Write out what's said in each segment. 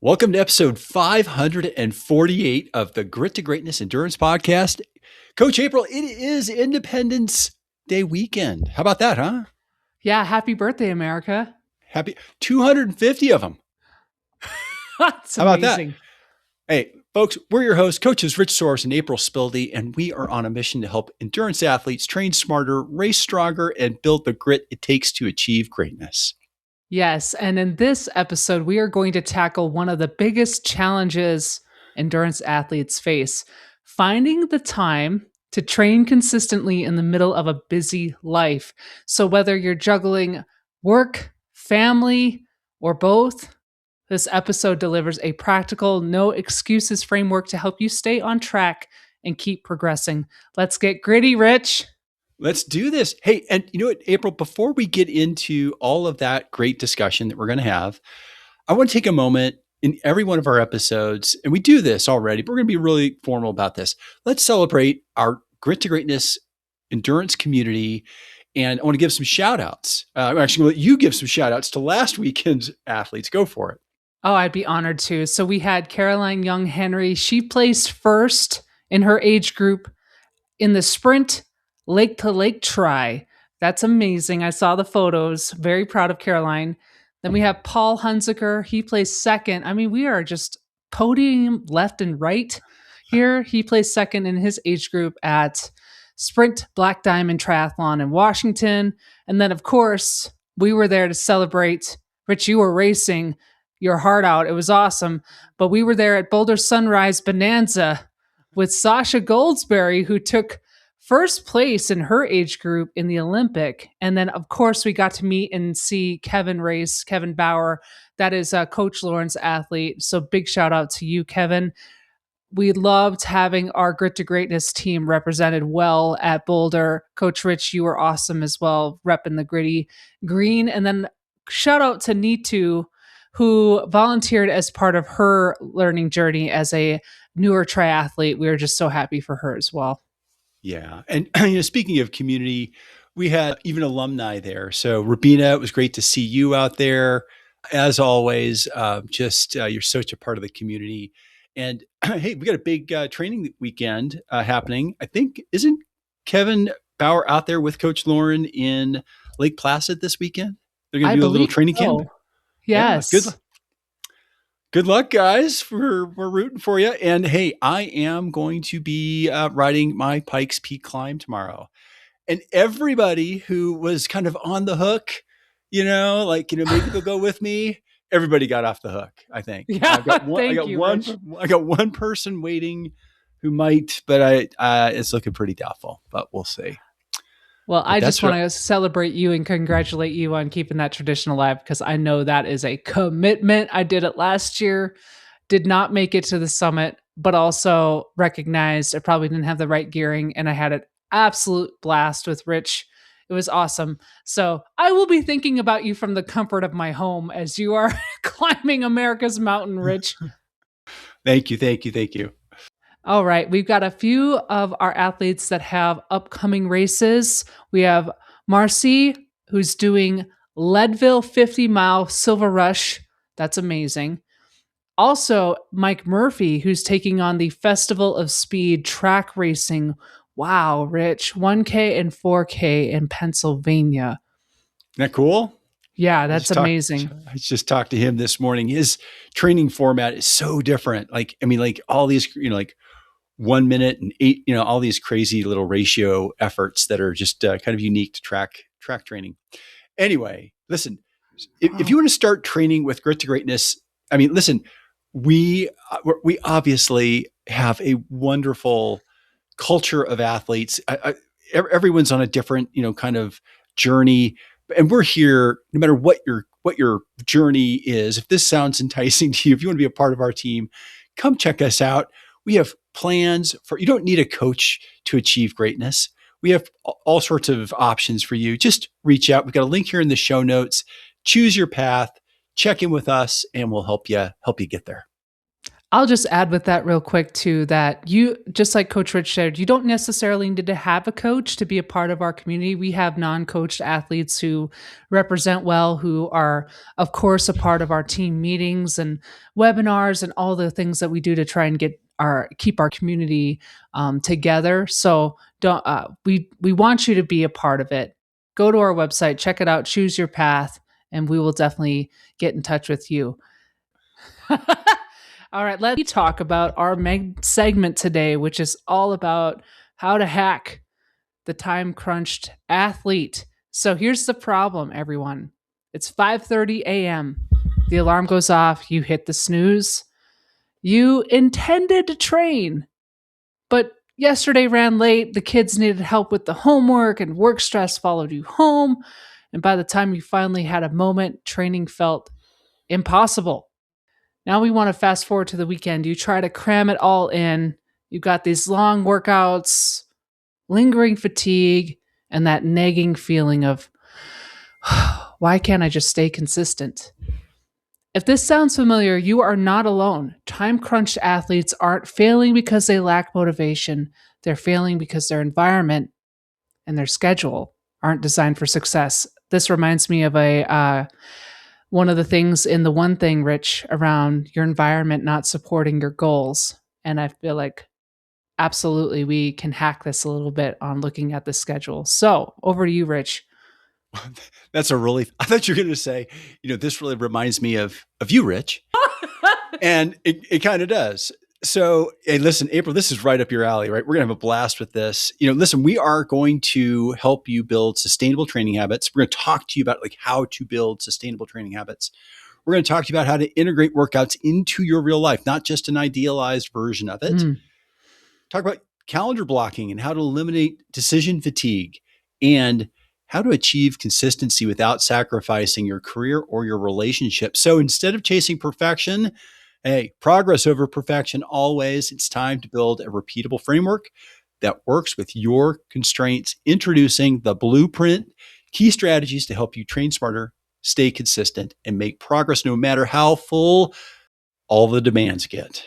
Welcome to episode 548 of the Grit to Greatness Endurance Podcast. Coach April, it is Independence Day weekend. How about that, huh? Yeah, happy birthday, America. Happy 250 of them. That's How about amazing. that? Hey, folks, we're your hosts, Coaches Rich Soros and April Spildy, and we are on a mission to help endurance athletes train smarter, race stronger, and build the grit it takes to achieve greatness. Yes, and in this episode, we are going to tackle one of the biggest challenges endurance athletes face, finding the time to train consistently in the middle of a busy life. So whether you're juggling work, family, or both, this episode delivers a practical, no excuses framework to help you stay on track and keep progressing. Let's get gritty, Rich. Let's do this. Hey, and you know what, April, before we get into all of that great discussion that we're going to have, I want to take a moment in every one of our episodes, and we do this already, but we're going to be really formal about this. Let's celebrate our Grit to Greatness endurance community. And I want to give some shout outs. I'm actually going to let you give some shout outs to last weekend's athletes. Go for it. Oh, I'd be honored to. So we had Caroline Young Henry. She placed first in her age group in the sprint lake to lake try. That's amazing. I saw the photos. Very proud of Caroline. Then we have Paul Hunziker. He placed second. I mean, we are just podium left and right here. He placed second in his age group at Sprint Black Diamond Triathlon in Washington. And then, of course, we were there to celebrate. Rich, you were racing your heart out. It was awesome. But we were there at Boulder Sunrise Bonanza with Sasha Goldsberry, who took first place in her age group in the Olympic. And then, of course, we got to meet and see Kevin race, Kevin Bauer. That is Coach Lauren's athlete. So big shout out to you, Kevin. We loved having our Grit to Greatness team represented well at Boulder. Coach Rich, you were awesome as well, repping the gritty green. And then shout out to Neetu, who volunteered as part of her learning journey as a newer triathlete. We were just so happy for her as well. Yeah. And speaking of community, we had even alumni there. So Rabina, it was great to see you out there. As always, you're such a part of the community. And hey, we got a big training weekend happening. I think, isn't Kevin Bauer out there with Coach Lauren in Lake Placid this weekend? They're going to do a little training camp. Yes. Yeah, good luck, guys. We're rooting for you. And hey, I am going to be riding my Pikes Peak climb tomorrow. And everybody who was kind of on the hook, maybe they'll go with me. Everybody got off the hook, I think. Yeah, I got one person waiting who might, but it's looking pretty doubtful, but we'll see. Well, I just want to celebrate you and congratulate you on keeping that tradition alive, because I know that is a commitment. I did it last year, did not make it to the summit, but also recognized I probably didn't have the right gearing, and I had an absolute blast with Rich. It was awesome. So I will be thinking about you from the comfort of my home as you are climbing America's mountain, Rich. Thank you. All right. We've got a few of our athletes that have upcoming races. We have Marcy, who's doing Leadville 50-mile Silver Rush. That's amazing. Also, Mike Murphy, who's taking on the Festival of Speed track racing. Wow, Rich. 1K and 4K in Pennsylvania. Isn't that cool? Yeah, that's amazing. I just talked to him this morning. His training format is so different. All these, 1 minute and 8, all these crazy little ratio efforts that are just kind of unique to track training. Anyway, listen, if you want to start training with Grit to Greatness, we obviously have a wonderful culture of athletes. Everyone's on a different, kind of journey, and we're here no matter what your journey is. If this sounds enticing to you, if you want to be a part of our team, come check us out. We have plans you don't need a coach to achieve greatness. We have all sorts of options for you. Just reach out. We've got a link here in the show notes. Choose your path, check in with us, and we'll help you get there. I'll just add with that real quick too that you, just like Coach Rich said, you don't necessarily need to have a coach to be a part of our community. We have non-coached athletes who represent well, who are of course a part of our team meetings and webinars and all the things that we do to try and keep our community together. So don't we want you to be a part of it. Go to our website, check it out, choose your path, and we will definitely get in touch with you. All right, let's talk about our segment today, which is all about how to hack the time crunched athlete. So here's the problem, everyone. It's 5:30 a.m. The alarm goes off, you hit the snooze. You intended to train, but yesterday ran late, the kids needed help with the homework and work stress followed you home, and by the time you finally had a moment, training felt impossible. Now we want to fast forward to the weekend. You try to cram it all in. You've got these long workouts, lingering fatigue, and that nagging feeling of, why can't I just stay consistent? If this sounds familiar, you are not alone. Time crunched athletes aren't failing because they lack motivation. They're failing because their environment and their schedule aren't designed for success. This reminds me of one of the things in the one thing, Rich, around your environment not supporting your goals. And I feel like absolutely we can hack this a little bit on looking at the schedule. So over to you, Rich. I thought you were going to say, this really reminds me of you, Rich. And it kind of does. So, hey, listen, April, this is right up your alley, right? We're going to have a blast with this. Listen, we are going to help you build sustainable training habits. We're going to talk to you about how to build sustainable training habits. We're going to talk to you about how to integrate workouts into your real life, not just an idealized version of it. Talk about calendar blocking and how to eliminate decision fatigue and how to achieve consistency without sacrificing your career or your relationship. So instead of chasing perfection, hey, progress over perfection always. It's time to build a repeatable framework that works with your constraints. Introducing the Blueprint, key strategies to help you train smarter, stay consistent, and make progress no matter how full all the demands get.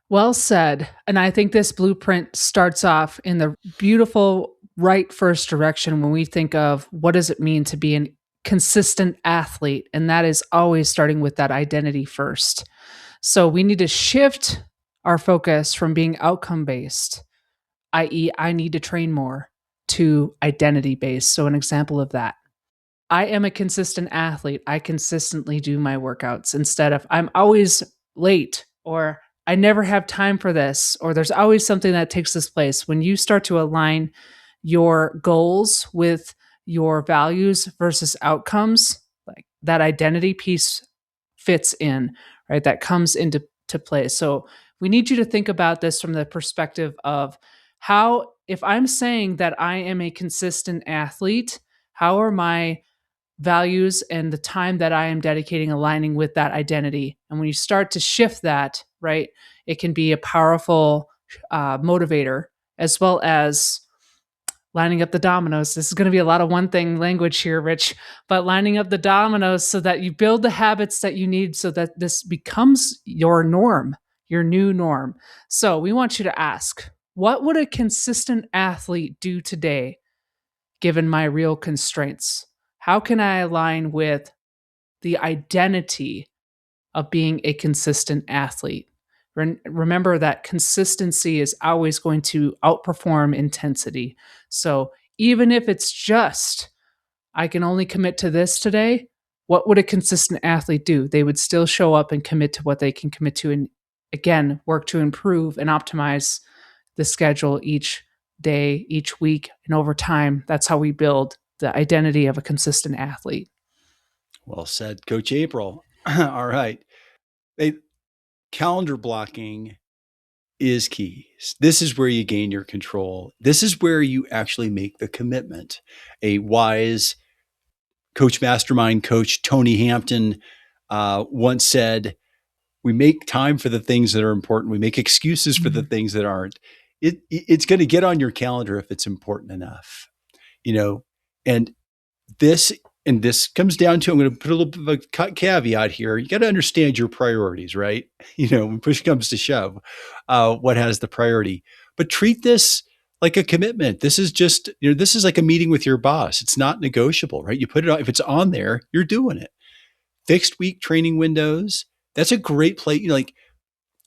Well said. And I think this blueprint starts off in the beautiful right first direction when we think of what does it mean to be an consistent athlete, and that is always starting with that identity first. So we need to shift our focus from being outcome based, i.e., I need to train more, to identity based. So an example of that, I am a consistent athlete. I consistently do my workouts instead of I'm always late, or I never have time for this, or there's always something that takes this place. When you start to align your goals with your values versus outcomes, like that identity piece fits in, right? That comes into play. So we need you to think about this from the perspective of how, if I'm saying that I am a consistent athlete, how are my values and the time that I am dedicating aligning with that identity? And when you start to shift that, right, it can be a powerful motivator, as well as lining up the dominoes. This is going to be a lot of one thing language here, Rich, but lining up the dominoes so that you build the habits that you need so that this becomes your norm, your new norm. So we want you to ask, what would a consistent athlete do today given my real constraints? How can I align with the identity of being a consistent athlete? Remember that consistency is always going to outperform intensity. So even if it's just, I can only commit to this today, what would a consistent athlete do? They would still show up and commit to what they can commit to, and again, work to improve and optimize the schedule each day, each week, and over time. That's how we build the identity of a consistent athlete. Well said, Coach April. All right. Calendar blocking is key. This is where you gain your control. This is where you actually make the commitment. A wise coach mastermind coach, Tony Hampton, once said, we make time for the things that are important. We make excuses for the things that aren't. It's going to get on your calendar if it's important enough, and this and this comes down to, I'm going to put a little bit of a caveat here. You got to understand your priorities, right? When push comes to shove, what has the priority? But treat this like a commitment. This is just, this is like a meeting with your boss. It's not negotiable, right? You put it on, if it's on there, you're doing it. Fixed week training windows. That's a great place. Like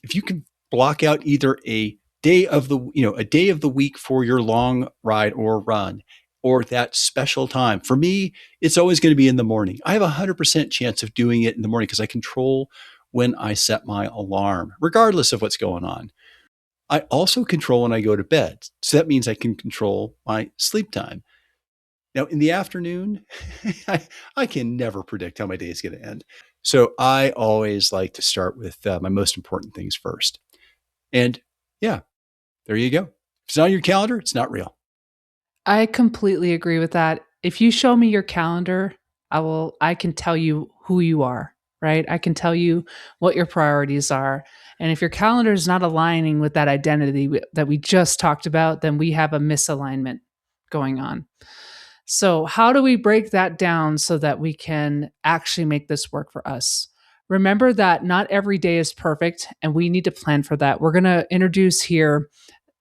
if you can block out either a day of the week for your long ride or run, or that special time. For me, it's always going to be in the morning. I have 100% chance of doing it in the morning because I control when I set my alarm, regardless of what's going on. I also control when I go to bed. So that means I can control my sleep time. Now, in the afternoon, I can never predict how my day is going to end. So I always like to start with my most important things first. And yeah, there you go. If it's not on your calendar, it's not real. I completely agree with that. If you show me your calendar, I can tell you who you are, right? I can tell you what your priorities are. And if your calendar is not aligning with that identity that we just talked about, then we have a misalignment going on. So, how do we break that down so that we can actually make this work for us? Remember that not every day is perfect, and we need to plan for that. We're going to introduce here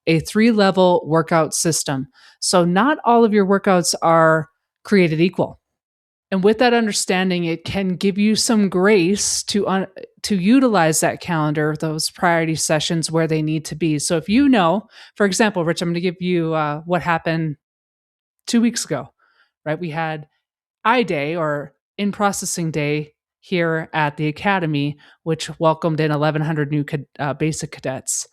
a 3-level workout system. So, not all of your workouts are created equal. And with that understanding, it can give you some grace to utilize that calendar, those priority sessions where they need to be. So, if you know, for example, Rich, I'm going to give you what happened 2 weeks ago, right? We had I Day, or in processing day, here at the academy, which welcomed in 1,100 new basic cadets.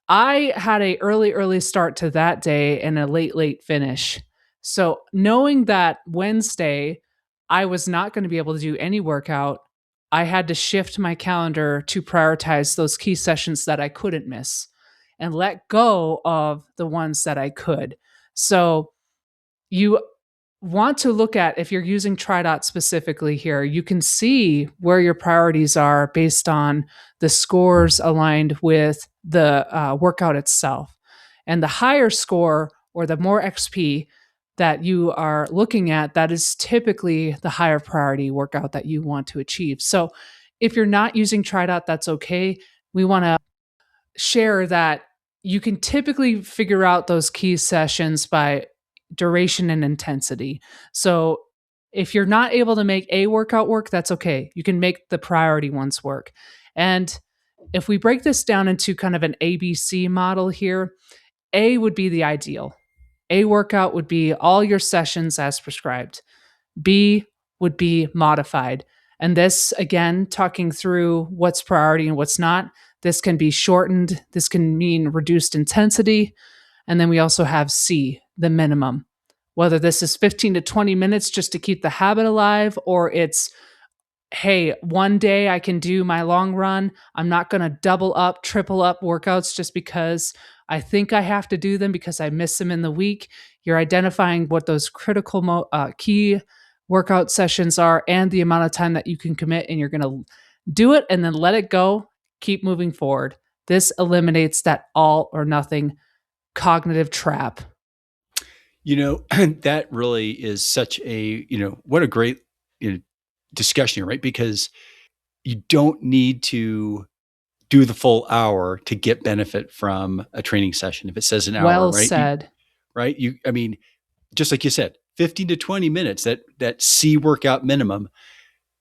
I had a early start to that day and a late finish. So knowing that Wednesday I was not going to be able to do any workout, I had to shift my calendar to prioritize those key sessions that I couldn't miss and let go of the ones that I could. So you want to look at, if you're using TriDot specifically here, you can see where your priorities are based on the scores aligned with the workout itself. And the higher score, or the more XP that you are looking at, that is typically the higher priority workout that you want to achieve. So if you're not using TriDot, that's okay. We want to share that you can typically figure out those key sessions by duration and intensity. So if you're not able to make a workout work, that's okay. You can make the priority ones work. And if we break this down into kind of an ABC model here, A would be the ideal. A workout would be all your sessions as prescribed. B would be modified. And this, again, talking through what's priority and what's not. This can be shortened. This can mean reduced intensity. And then we also have C, the minimum. Whether this is 15 to 20 minutes just to keep the habit alive, or it's, hey, one day I can do my long run. I'm not going to double up, triple up workouts just because I think I have to do them because I miss them in the week. You're identifying what those critical key workout sessions are and the amount of time that you can commit, and you're going to do it and then let it go. Keep moving forward. This eliminates that all or nothing cognitive trap. That really is such a, what a great discussion here, right? Because you don't need to do the full hour to get benefit from a training session. If it says an hour, Well right? said. Just like you said, 15 to 20 minutes, that C workout minimum,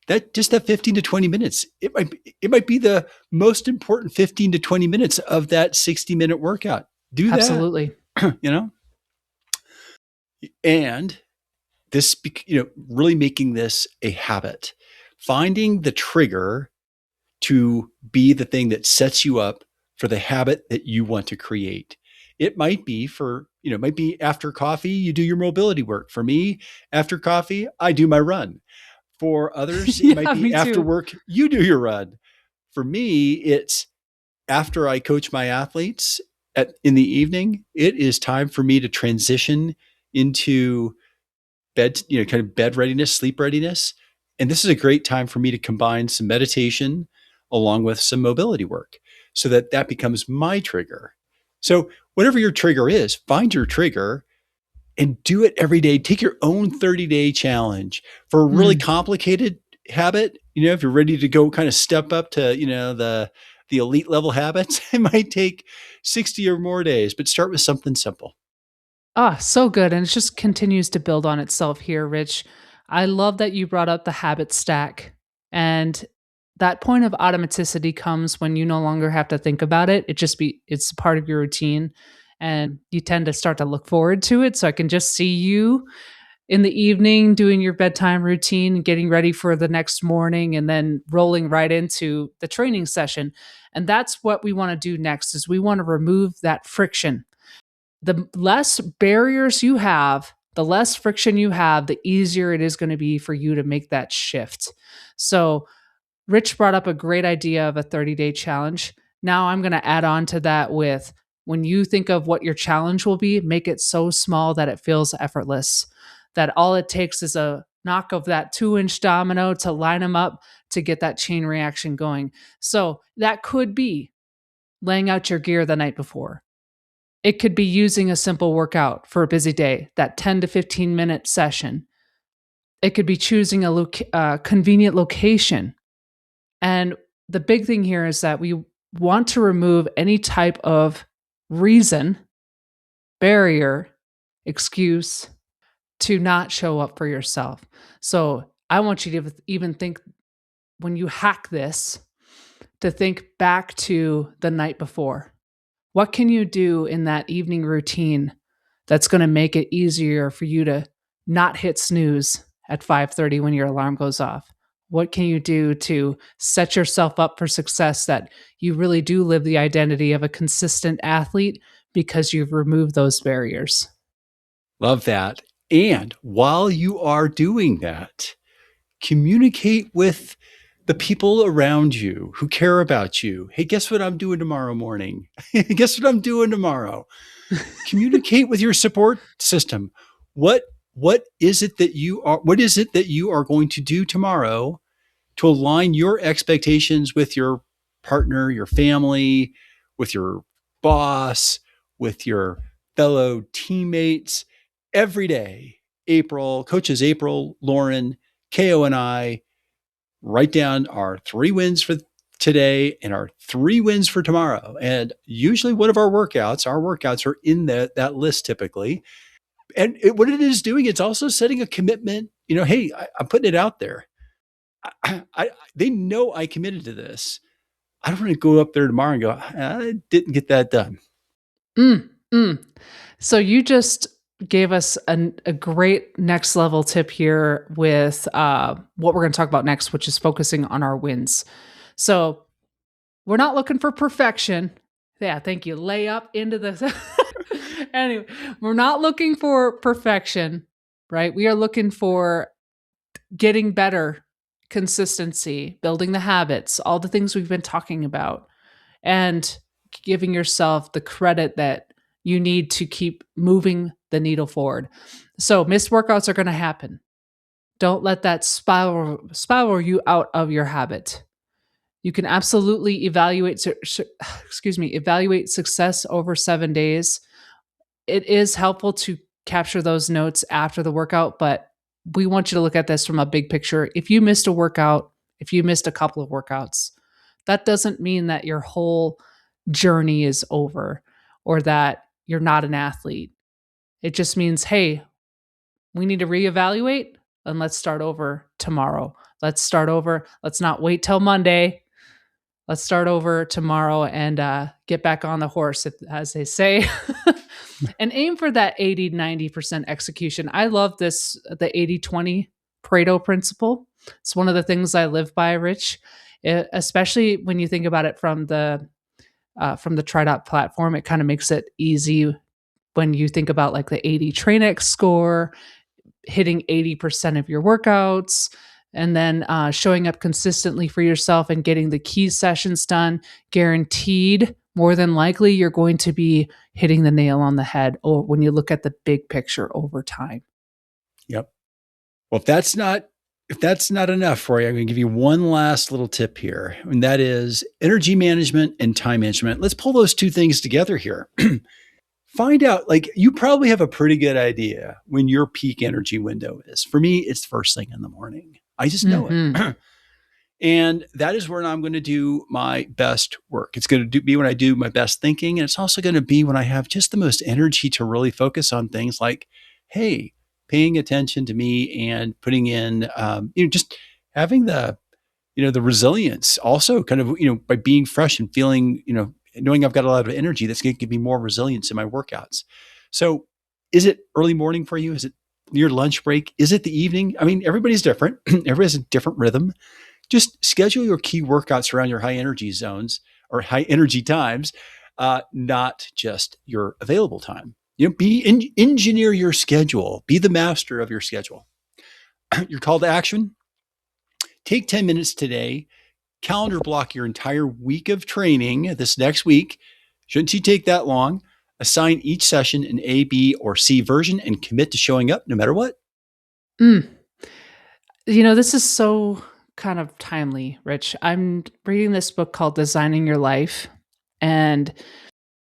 that 15 to 20 minutes, it might be the most important 15 to 20 minutes of that 60-minute workout. Do that. Absolutely. And this, really making this a habit, finding the trigger to be the thing that sets you up for the habit that you want to create. It might be might be after coffee, you do your mobility work. For me, after coffee, I do my run. For others, it might be after work, you do your run. For me, it's after I coach my athletes in the evening, it is time for me to transition into bed, kind of bed readiness, sleep readiness. And this is a great time for me to combine some meditation along with some mobility work so that becomes my trigger. So whatever your trigger is, find your trigger and do it every day. Take your own 30-day challenge. For a really Mm. complicated habit, if you're ready to go kind of step up to, the elite level habits, it might take 60 or more days, but start with something simple. Ah, so good. And it just continues to build on itself here, Rich. I love that you brought up the habit stack. And that point of automaticity comes when you no longer have to think about it. It's part of your routine and you tend to start to look forward to it. So I can just see you in the evening doing your bedtime routine, getting ready for the next morning, and then rolling right into the training session. And that's what we want to do next is we want to remove that friction. The less barriers you have, the less friction you have, the easier it is going to be for you to make that shift. So, Rich brought up a great idea of a 30-day challenge. Now, I'm going to add on to that with when you think of what your challenge will be, make it so small that it feels effortless. That all it takes is a knock of that 2-inch domino to line them up to get that chain reaction going. So, that could be laying out your gear the night before. It could be using a simple workout for a busy day, that 10 to 15-minute session. It could be choosing a convenient location. And the big thing here is that we want to remove any type of reason, barrier, excuse to not show up for yourself. So I want you to even think when you hack this, to think back to the night before. What can you do in that evening routine that's going to make it easier for you to not hit snooze at 5:30 when your alarm goes off? What can you do to set yourself up for success that you really do live the identity of a consistent athlete because you've removed those barriers? Love that. And while you are doing that, communicate with the people around you who care about you. Hey, guess what I'm doing tomorrow morning? Guess what I'm doing tomorrow? Communicate with your support system. What what is it that you are going to do tomorrow to align your expectations with your partner, your family, with your boss, with your fellow teammates every day? Coaches April, Lauren, KO, and I write down our 3 wins for today and our 3 wins for tomorrow. And usually one of our workouts are in that list typically. And what it is doing, it's also setting a commitment. Hey, I'm putting it out there. They know I committed to this. I don't want to go up there tomorrow and go, I didn't get that done. Mm, mm. So you just gave us a great next level tip here with what we're going to talk about next, which is focusing on our wins. So we're not looking for perfection. Yeah, thank you. Lay up into the. Anyway, we're not looking for perfection, right? We are looking for getting better, consistency, building the habits, all the things we've been talking about, and giving yourself the credit that you need to keep moving the needle forward. So missed workouts are going to happen. Don't let that spiral you out of your habit. You can absolutely evaluate success over 7 days. It is helpful to capture those notes after the workout, but we want you to look at this from a big picture. If you missed a workout, if you missed a couple of workouts, that doesn't mean that your whole journey is over or that you're not an athlete. It just means, hey, we need to reevaluate and let's start over tomorrow. Let's start over. Let's not wait till Monday. Let's start over tomorrow and get back on the horse, as they say, and aim for that 80-90% execution. I love the 80-20 Pareto principle. It's one of the things I live by, Rich, especially when you think about it from the TriDot platform. It kind of makes it easy when you think about like the 80 TrainX score, hitting 80% of your workouts, and then showing up consistently for yourself and getting the key sessions done. Guaranteed, more than likely, you're going to be hitting the nail on the head when you look at the big picture over time. Yep. Well, if that's not enough for you, I'm going to give you one last little tip here, and that is energy management and time management. Let's pull those two things together here. find out, like, you probably have a pretty good idea when your peak energy window is. For me, it's first thing in the morning. I just know Mm-hmm. it. And that is when I'm going to do my best work. It's going to be when I do my best thinking. And it's also going to be when I have just the most energy to really focus on things like, hey, paying attention to me and putting in, just having the resilience also kind of, by being fresh and feeling, knowing I've got a lot of energy, that's going to give me more resilience in my workouts. So is it early morning for you? Is it your lunch break? Is it the evening? I mean, everybody's different. Everybody has a different rhythm. Just schedule your key workouts around your high energy zones or high energy times, not just your available time. Engineer your schedule. Be the master of your schedule. Your call to action: take 10 minutes today, calendar block your entire week of training this next week. Shouldn't you take that long? Assign each session an A, B, or C version and commit to showing up no matter what. Mm. This is so kind of timely, Rich. I'm reading this book called Designing Your Life, and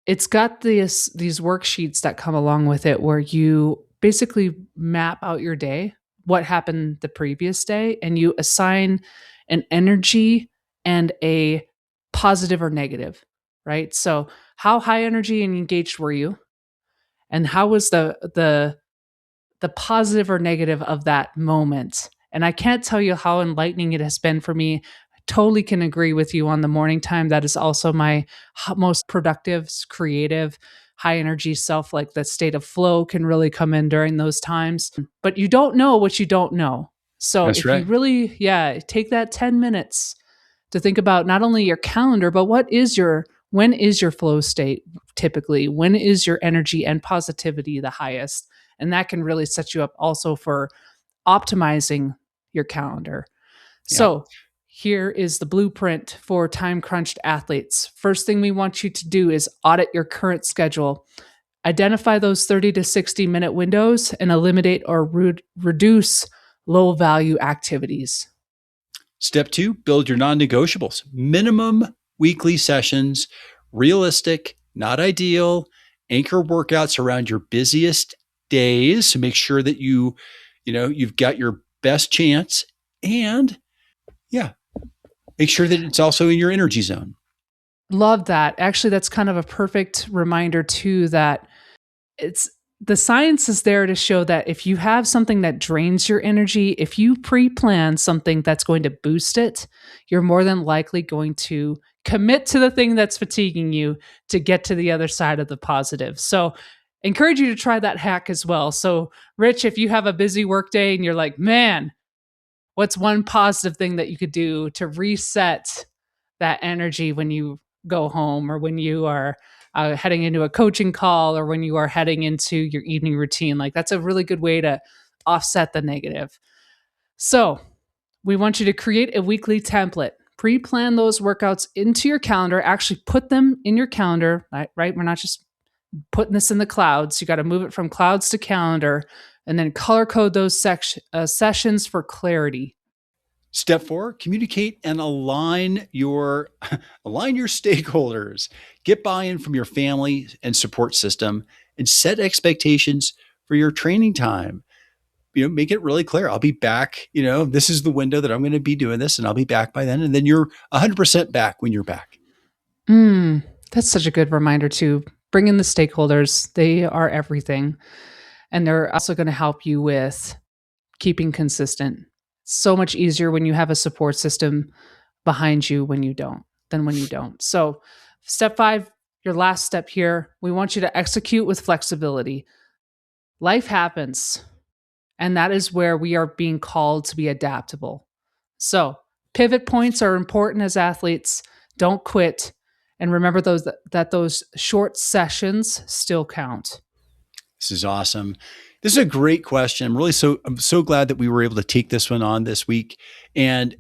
it's got these worksheets that come along with it where you basically map out your day, what happened the previous day, and you assign an energy and a positive or negative, right? So, how high energy and engaged were you? And how was the positive or negative of that moment? And I can't tell you how enlightening it has been for me. I totally can agree with you on the morning time. That is also my most productive, creative, high energy self. Like the state of flow can really come in during those times. But you don't know what you don't know. So That's if you right. really, take that 10 minutes to think about not only your calendar, but when is your flow state typically? When is your energy and positivity the highest? And that can really set you up also for optimizing your calendar. Yeah. So, here is the blueprint for time crunched athletes. First thing we want you to do is audit your current schedule. Identify those 30 to 60-minute windows and eliminate or reduce low value activities. Step 2, build your non-negotiables. Minimum weekly sessions, realistic, not ideal. Anchor workouts around your busiest days to make sure that you've got your best chance, and yeah, make sure that it's also in your energy zone. Love that. Actually, that's kind of a perfect reminder too that it's the science is there to show that if you have something that drains your energy, if you pre-plan something that's going to boost it, you're more than likely going to commit to the thing that's fatiguing you to get to the other side of the positive. So, encourage you to try that hack as well. So, Rich, if you have a busy work day and you're like, "Man, what's one positive thing that you could do to reset that energy when you go home or when you are heading into a coaching call or when you are heading into your evening routine?" Like, that's a really good way to offset the negative. So, we want you to create a weekly template. Pre-plan those workouts into your calendar. Actually, put them in your calendar, right? We're not just putting this in the clouds. You got to move it from clouds to calendar, and then color code those sessions for clarity. Step 4, communicate and align your stakeholders. Get buy-in from your family and support system and set expectations for your training time. Make it really clear. I'll be back. This is the window that I'm going to be doing this, and I'll be back by then. And then you're 100% back when you're back. That's such a good reminder to bring in the stakeholders. They are everything. And they're also going to help you with keeping consistent. So much easier when you have a support system behind you than when you don't. So, step 5, your last step here, we want you to execute with flexibility. Life happens, and that is where we are being called to be adaptable. So, pivot points are important as athletes. Don't quit, and remember those short sessions still count. This is awesome. This is a great question. I'm so glad that we were able to take this one on this week. And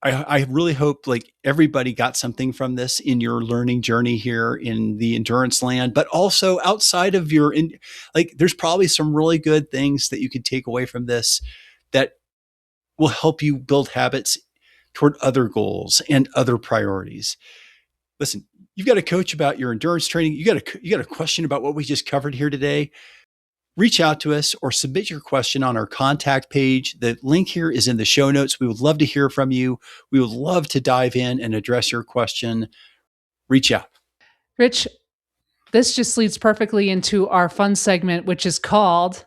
I really hope like everybody got something from this in your learning journey here in the endurance land, but also outside of there's probably some really good things that you could take away from this that will help you build habits toward other goals and other priorities. Listen, you've got a coach about your endurance training, you got a question about what we just covered here today, reach out to us or submit your question on our contact page. The link here is in the show notes. We would love to hear from you. We would love to dive in and address your question. Reach out. Rich, this just leads perfectly into our fun segment, which is called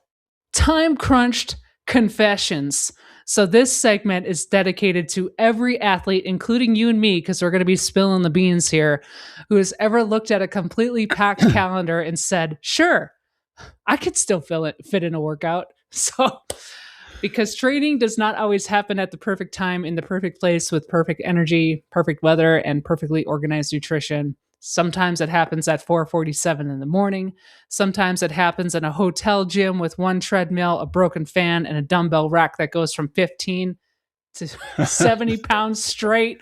Time Crunched Confessions. So this segment is dedicated to every athlete, including you and me, because we're going to be spilling the beans here, who has ever looked at a completely packed calendar and said, sure, I could still fit in a workout. So because training does not always happen at the perfect time in the perfect place with perfect energy, perfect weather, and perfectly organized nutrition. Sometimes it happens at 4:47 in the morning. Sometimes it happens in a hotel gym with one treadmill, a broken fan, and a dumbbell rack that goes from 15 to 70 pounds straight.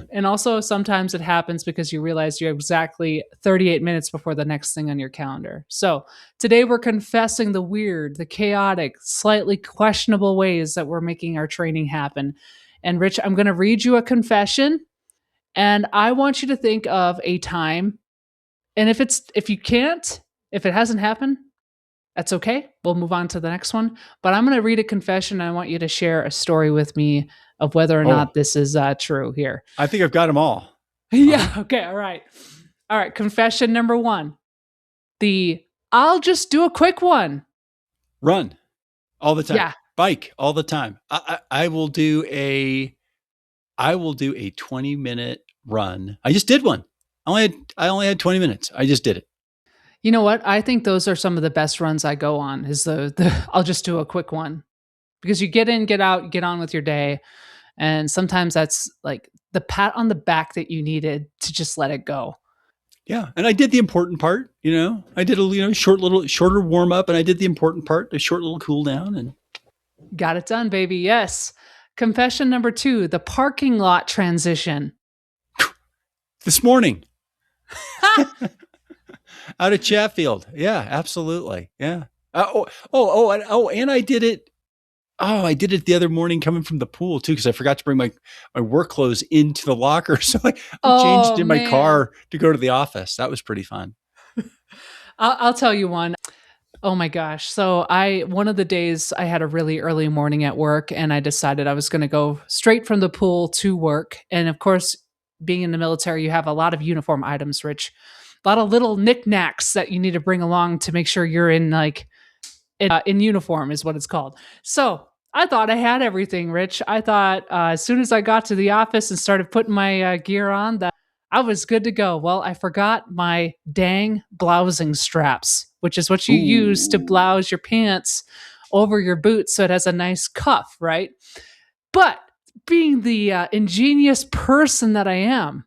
And also sometimes it happens because you realize you're exactly 38 minutes before the next thing on your calendar. So today we're confessing the weird, the chaotic, slightly questionable ways that we're making our training happen. And Rich, I'm going to read you a confession. And I want you to think of a time. And if it hasn't happened, that's okay. We'll move on to the next one. But I'm going to read a confession. And I want you to share a story with me of whether or not this is true here. I think I've got them all. Yeah. Okay. All right. All right. Confession number 1. I'll just do a quick one. Run all the time. Yeah. Bike all the time. I will do a 20-minute run. I just did one. I only had 20 minutes. I just did it. You know what? I think those are some of the best runs I go on is the I'll just do a quick one, because you get in, get out, get on with your day. And sometimes that's like the pat on the back that you needed to just let it go. Yeah. And I did the important part, I did a shorter warm up, and I did the important part, a short little cool down, and got it done, baby. Yes. Confession number 2, the parking lot transition. This morning. Out of Chatfield. Yeah, absolutely. Yeah. And I did it. Oh, I did it the other morning coming from the pool too, because I forgot to bring my work clothes into the locker. So I changed in my car to go to the office. That was pretty fun. I'll tell you one. Oh my gosh. So one of the days I had a really early morning at work, and I decided I was going to go straight from the pool to work. And of course, being in the military, you have a lot of uniform items, Rich. A lot of little knickknacks that you need to bring along to make sure you're in uniform is what it's called. So I thought I had everything, Rich. I thought as soon as I got to the office and started putting my gear on, that I was good to go. Well, I forgot my dang blousing straps, which is what you use to blouse your pants over your boots so it has a nice cuff, right? But being the ingenious person that I am,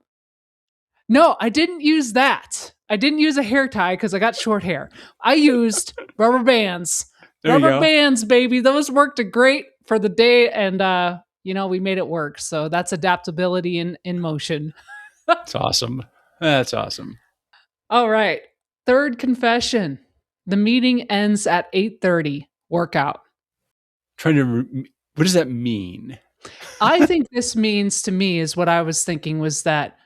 no, I didn't use that. I didn't use a hair tie because I got short hair. I used rubber bands. Rubber bands, baby. Those worked great for the day, and we made it work. So that's adaptability in motion. That's awesome. That's awesome. All right. Third confession. The meeting ends at 8:30. Workout. What does that mean? I think this means to me is what I was thinking was that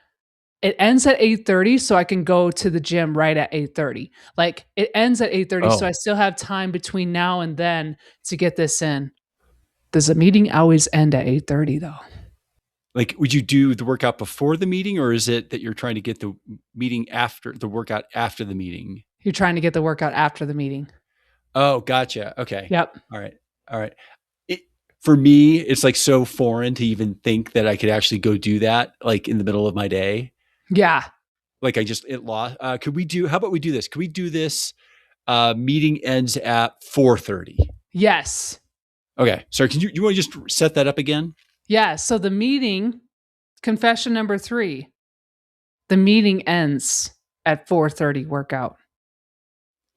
it ends at 8:30, so I can go to the gym right at 8:30. Like it ends at 8:30, so I still have time between now and then to get this in. Does the meeting always end at 8:30 though? Like, would you do the workout before the meeting, or is it that you're trying to get the workout after the meeting? You're trying to get the workout after the meeting. Oh, gotcha. Okay. Yep. All right. For me, it's like so foreign to even think that I could actually go do that like in the middle of my day. Yeah. Like it lost. How about we do this? Could we do this? Meeting ends at 4:30. Yes. Okay. Sorry. You want to just set that up again? Yeah. So the meeting, confession number 3, the meeting ends at 4:30 workout.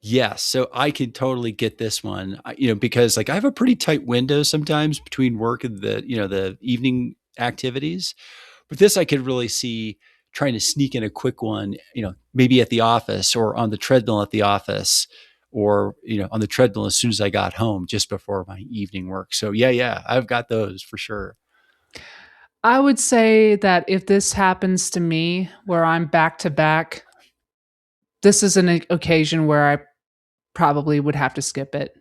Yes. So I could totally get this one, because like I have a pretty tight window sometimes between work and the evening activities, but this I could really see trying to sneak in a quick one, maybe at the office or on the treadmill at the office or, on the treadmill as soon as I got home just before my evening work. So yeah, I've got those for sure. I would say that if this happens to me where I'm back to back, this is an occasion where I probably would have to skip it.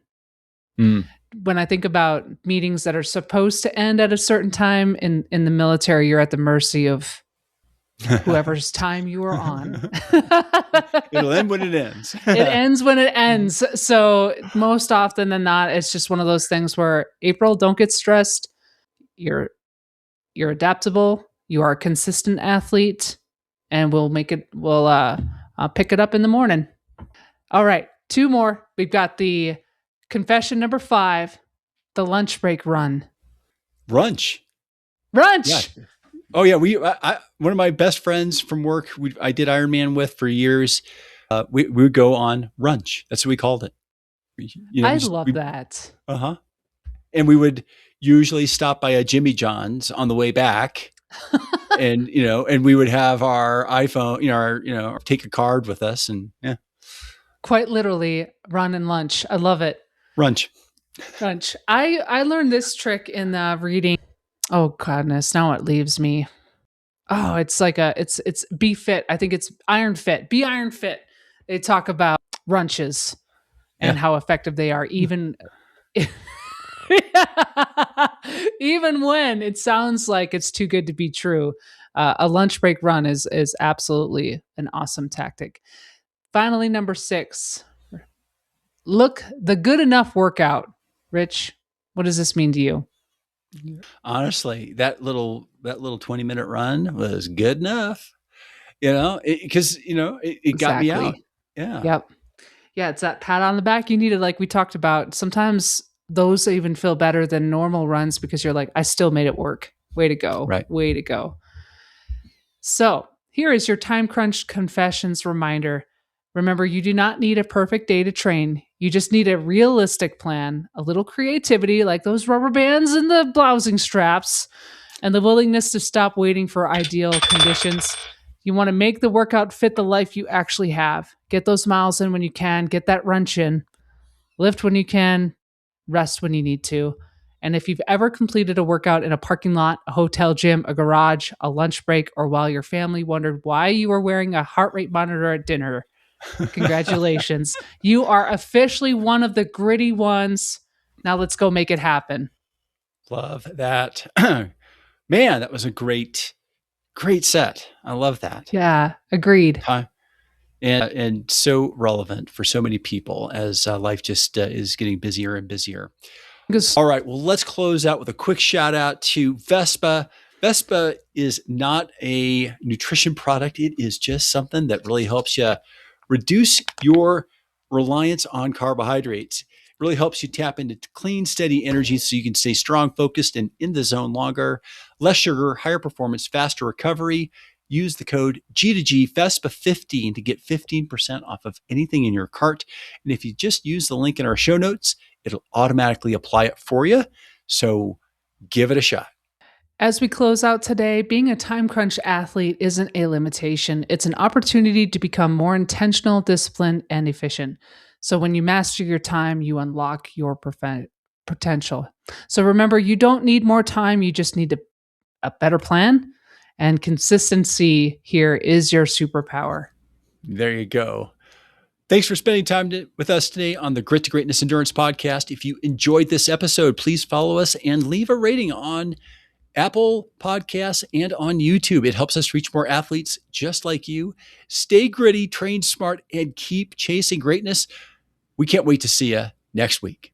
Mm. When I think about meetings that are supposed to end at a certain time in the military, you're at the mercy of whoever's time you are on. It'll end when it ends. It ends when it ends. So most often than not, it's just one of those things where April, don't get stressed. You're adaptable. You are a consistent athlete, and we'll make it. We'll I'll pick it up in the morning. All right, two more. We've got the confession number 5, the lunch break run. Brunch. Brunch. Yeah. Oh yeah, one of my best friends from work, I did Ironman with for years. We would go on brunch. That's what we called it. I love that. And we would usually stop by a Jimmy John's on the way back, and we would have our iPhone, take a card with us, and yeah. Quite literally, run and lunch. I love it. Brunch. I learned this trick in reading. Oh goodness, now it leaves me. Oh, it's like it's Be Fit. I think it's Iron Fit. Be Iron Fit. They talk about brunches and how effective they are, even even when it sounds like it's too good to be true. A lunch break run is absolutely an awesome tactic. Finally, number 6. Look, the good enough workout. Rich, what does this mean to you? Honestly, that little 20-minute run was good enough, because it got me out. Yeah. Yep. Yeah, it's that pat on the back you needed, like we talked about. Sometimes those even feel better than normal runs because you're like, I still made it work. Way to go. Right. Way to go. So here is your time crunch confessions reminder. Remember, you do not need a perfect day to train. You just need a realistic plan, a little creativity like those rubber bands and the blousing straps, and the willingness to stop waiting for ideal conditions. You want to make the workout fit the life you actually have. Get those miles in when you can, get that wrench in, lift when you can, rest when you need to. And if you've ever completed a workout in a parking lot, a hotel gym, a garage, a lunch break, or while your family wondered why you were wearing a heart rate monitor at dinner, congratulations. You are officially one of the gritty ones. Now let's go make it happen. Love that. Man, that was a great set. I love that. Yeah, agreed. And so relevant for so many people as life just is getting busier and busier. All right, well, let's close out with a quick shout out to Vespa. Vespa is not a nutrition product. It is just something that really helps you reduce your reliance on carbohydrates. It really helps you tap into clean, steady energy so you can stay strong, focused, and in the zone longer. Less sugar, higher performance, faster recovery. Use the code G2G Vespa15 to get 15% off of anything in your cart. And if you just use the link in our show notes, it'll automatically apply it for you. So give it a shot. As we close out today, being a time crunch athlete isn't a limitation. It's an opportunity to become more intentional, disciplined, and efficient. So when you master your time, you unlock your potential. So remember, you don't need more time. You just need a better plan. And consistency here is your superpower. There you go. Thanks for spending time with us today on the Grit to Greatness Endurance podcast. If you enjoyed this episode, please follow us and leave a rating on Apple Podcasts and on YouTube. It helps us reach more athletes just like you. Stay gritty, train smart, and keep chasing greatness. We can't wait to see you next week.